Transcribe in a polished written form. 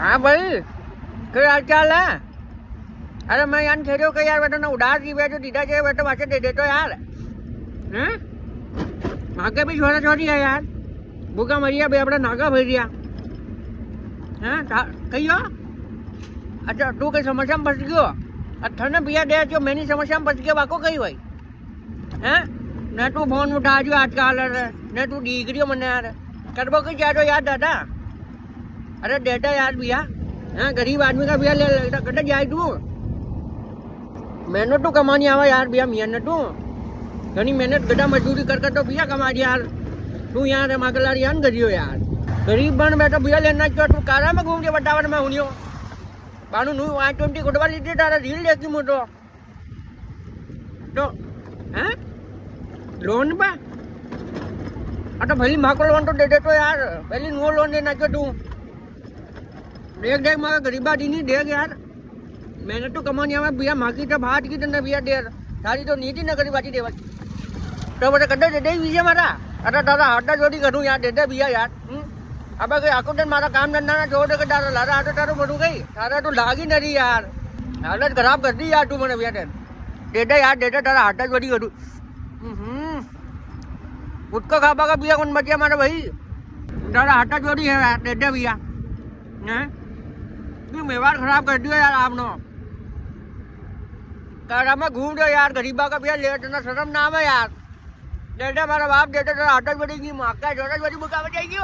हाँ भाई क्या हाल चाल है। अरे मैं यार खेलो के यार बेटा ना उदास जी बैठो दीदा जे बेटा वाचे दे देतो यार हैं आगे भी छोरा छोरी है यार भूखा मरिया भाई अपना नागा भर दिया हैं कहियो अच्छा तू कई समस्या में फंस गयो अठने बिया दे जो मैंने समस्या में फंस गया वाको कही भाई हैं ने तू फोन उठा जो आजकल ने तू डीगरियो मने यार करबो कई जाडो यार दादा अरे डेटा यार भैया हाँ गरीब आदमी का भैया ले कटे जाए तू मेहनत तो कमानी आवा यार भैया मेहनत तू घनी मेहनत गड्ढा मजदूरी कर तो भैया कमा यार तू यहाँ रे मागलार यार गरियो यार गरीब बन बैठो भैया लेना क्यों तू कारा में घूम के बटावन में हुनियो बानू नु 120 गुडवा लीजिए तारा रील देखी मोटो तो हैं लोन पे अरे भली माको लोन तो दे दे तो यार पहली नो लोन देना क्यों तू देख देख मारा गरीबा दी नहीं देख यार मैंने तो कमानी आवा भैया माकी तो भात की तने भैया देर थारी तो नीति न गरीबाची देवा तो बड़े कड्डे दे दे भैया मारा अरे दादा हाटा जोड़ी करूं यार दे दे भैया यार अब कोई आखो दिन मारा काम धंधा ना छोड़ के तारा लारा आटो तारो बढ़ू गई तारा तो लागी नहीं यार हालत खराब कर दी यार तू मैंने भैया दे दे यार दे दे तारा हाटा जोड़ी करूं उसका खाबा का भैया कौन बचिया मारा भाई तारा हाटा जोड़ी है यार दे दे भैया हैं व्यवहार खराब कर दिया यार आपने कारा में घूम रहे यार गरीबा का भैया लेट ना शर्म नाम है यार डेटा हमारा बाप देते आटा बड़ी की माँ का छोटा बड़ी मुकाबला जाएगी